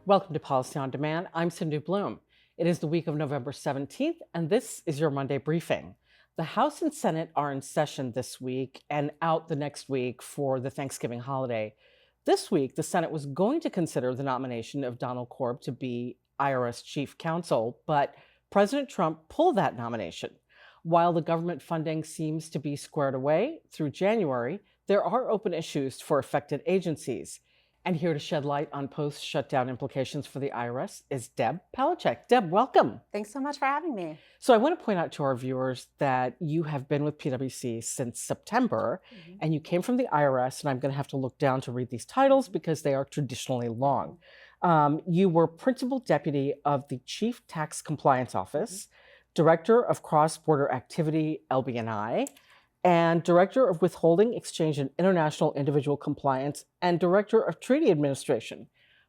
Welcome to Policy on Demand. I'm Sindhu Blume. It is the week of November 17th, and this is your Monday briefing. The House and Senate are in session this week and out the next week for the Thanksgiving holiday. This week, the Senate was going to consider the nomination of Donald Korb to be IRS chief counsel, but President Trump pulled that nomination. While the government funding seems to be squared away through January, there are open issues for affected agencies. And here to shed light on post-shutdown implications for the IRS is Deb Palacheck. Deb, welcome. Thanks so much for having me. So I want to point out to our viewers that you have been with PwC since September, and you came from the IRS, and I'm going to have to look down to read these titles because they are traditionally long. You were Principal Deputy of the Chief Tax Compliance Office, Director of Cross-Border Activity, LB&I, and Director of Withholding, Exchange, and International Individual Compliance, and Director of Treaty Administration.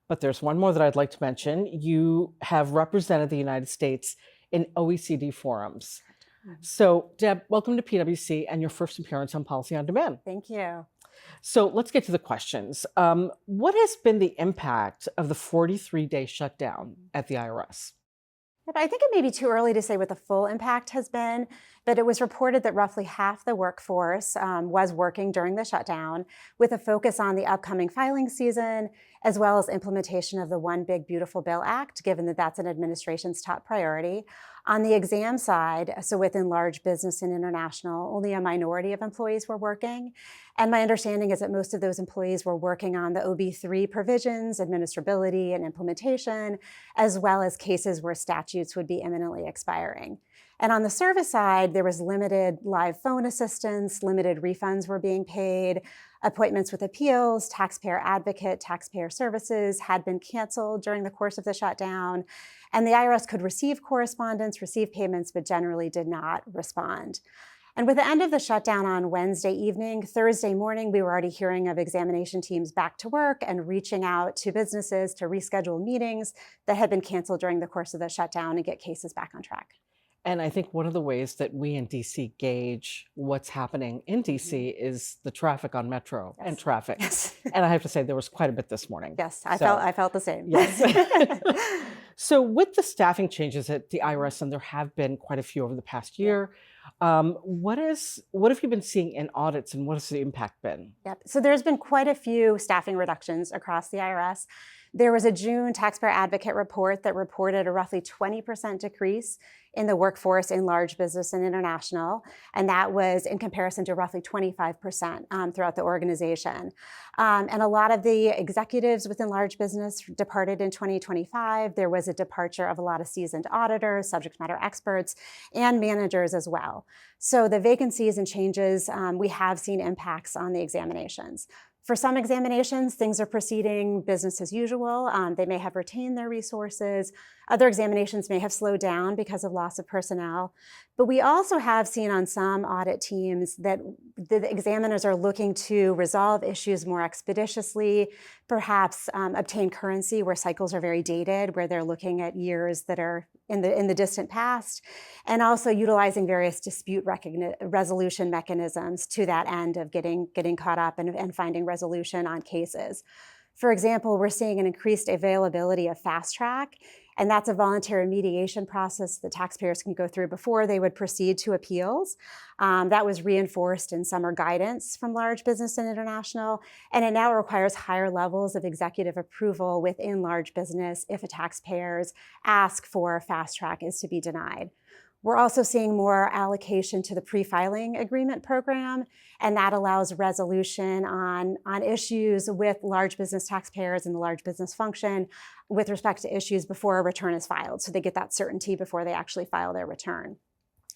But there's one more that I'd like to mention. You have represented the United States in OECD forums. So, Deb, welcome to PwC and your first appearance on Policy on Demand. Thank you. So let's get to the questions. What has been the impact of the 43-day shutdown at the IRS? I think it may be too early to say what the full impact has been, but it was reported that roughly half the workforce was working during the shutdown, with a focus on the upcoming filing season, as well as implementation of the One Big Beautiful Bill Act, given that that's an administration's top priority. On the exam side, so within large business and international, only a minority of employees were working. And my understanding is that most of those employees were working on the OB3 provisions, administrability, and implementation, as well as cases where statutes would be imminently expiring. And on the service side, there was limited live phone assistance, limited refunds were being paid, appointments with appeals, taxpayer advocate, taxpayer services had been canceled during the course of the shutdown. And the IRS could receive correspondence, receive payments, but generally did not respond. And with the end of the shutdown on Wednesday evening, Thursday morning, we were already hearing of examination teams back to work and reaching out to businesses to reschedule meetings that had been canceled during the course of the shutdown and get cases back on track. And I think one of the ways that we in DC gauge what's happening in DC is the traffic on Metro and traffic. Yes. And I have to say there was quite a bit this morning. Yes, I felt the same. Yes. So with the staffing changes at the IRS, and there have been quite a few over the past year, what have you been seeing in audits, and what has the impact been? Yep. So there's been quite a few staffing reductions across the IRS. There was a June taxpayer advocate report that reported a roughly 20% decrease in the workforce in large business and international, and that was in comparison to roughly 25% throughout the organization. And a lot of the executives within large business departed in 2025. There was a departure of a lot of seasoned auditors, subject matter experts, and managers as well. So the vacancies and changes, we have seen impacts on the examinations. For some examinations, things are proceeding business as usual. They may have retained their resources. Other examinations may have slowed down because of loss of personnel. But we also have seen on some audit teams that the examiners are looking to resolve issues more expeditiously, perhaps obtain currency where cycles are very dated, where they're looking at years that are in the distant past, and also utilizing various dispute resolution mechanisms to that end of getting caught up and finding resolution on cases. For example, we're seeing an increased availability of fast track, and that's a voluntary mediation process that taxpayers can go through before they would proceed to appeals. That was reinforced in summer guidance from large business and international, and it now requires higher levels of executive approval within large business if a taxpayer's ask for fast track is to be denied. We're also seeing more allocation to the pre-filing agreement program, and that allows resolution on issues with large business taxpayers and the large business function with respect to issues before a return is filed. So they get that certainty before they actually file their return.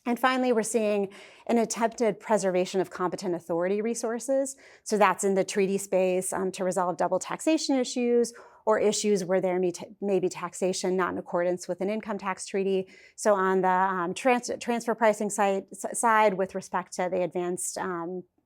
And finally, we're seeing an attempted preservation of competent authority resources. So that's in the treaty space to resolve double taxation issues or issues where there may be taxation not in accordance with an income tax treaty. So on the transfer pricing side with respect to the advanced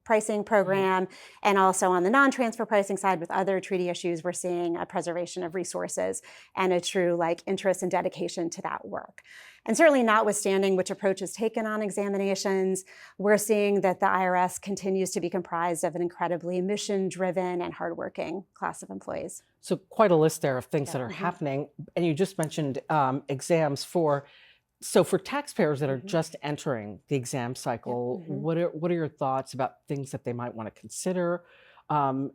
pricing program, and also on the non-transfer pricing side with other treaty issues, we're seeing a preservation of resources and a true interest and dedication to that work. And certainly notwithstanding which approach is taken on examinations, we're seeing that the IRS continues to be comprised of an incredibly mission-driven and hardworking class of employees. So quite a list there of things that are happening. And you just mentioned exams for taxpayers that are just entering the exam cycle. What are your thoughts about things that they might want to consider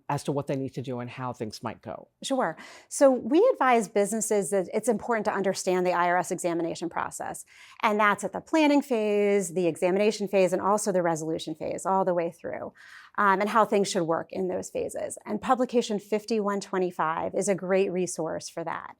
as to what they need to do and how things might go? Sure. So we advise businesses that it's important to understand the IRS examination process. And that's at the planning phase, the examination phase, and also the resolution phase, all the way through, and how things should work in those phases. And publication 5125 is a great resource for that.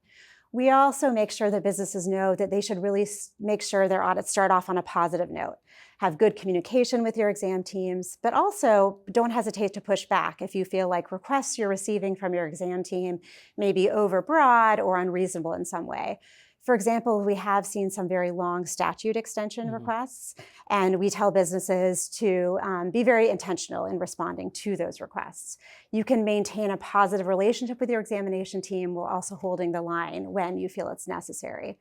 We also make sure that businesses know that they should really make sure their audits start off on a positive note. Have good communication with your exam teams, but also don't hesitate to push back if you feel like requests you're receiving from your exam team may be overbroad or unreasonable in some way. For example, we have seen some very long statute extension requests, and we tell businesses to be very intentional in responding to those requests. You can maintain a positive relationship with your examination team while also holding the line when you feel it's necessary.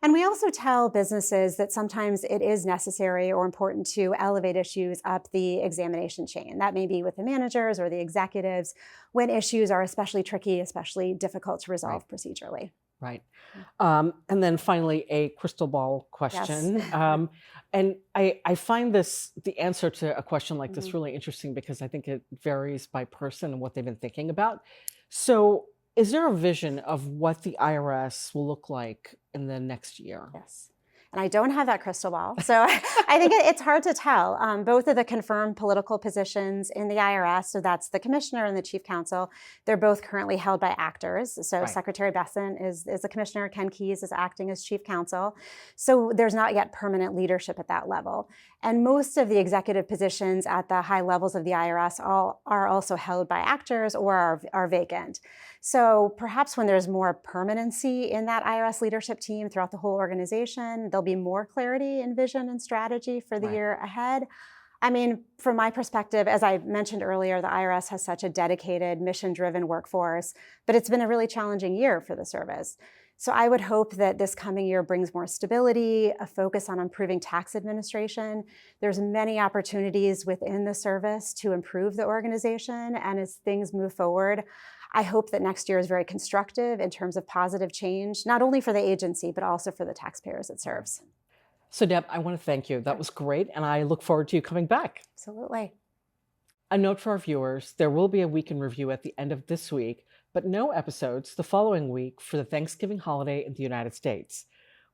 And we also tell businesses that sometimes it is necessary or important to elevate issues up the examination chain. That may be with the managers or the executives when issues are especially tricky, especially difficult to resolve procedurally. Right. And then finally, a crystal ball question. Yes. And I find the answer to a question like this really interesting because I think it varies by person and what they've been thinking about. So is there a vision of what the IRS will look like in the next year? Yes. And I don't have that crystal ball. So I think it's hard to tell. Both of the confirmed political positions in the IRS, so that's the commissioner and the chief counsel, they're both currently held by actors. So Secretary Besson is the commissioner, Ken Keyes is acting as chief counsel. So there's not yet permanent leadership at that level. And most of the executive positions at the high levels of the IRS are also held by actors or are vacant. So perhaps when there's more permanency in that IRS leadership team throughout the whole organization, there'll be more clarity in vision and strategy for the year ahead. I mean, from my perspective, as I mentioned earlier, the IRS has such a dedicated, mission-driven workforce, but it's been a really challenging year for the service. So I would hope that this coming year brings more stability, a focus on improving tax administration. There's many opportunities within the service to improve the organization, and as things move forward, I hope that next year is very constructive in terms of positive change, not only for the agency, but also for the taxpayers it serves. So Deb, I want to thank you. That was great, and I look forward to you coming back. Absolutely. A note for our viewers, there will be a week in review at the end of this week, but no episodes the following week for the Thanksgiving holiday in the United States.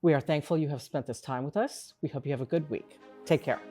We are thankful you have spent this time with us. We hope you have a good week. Take care.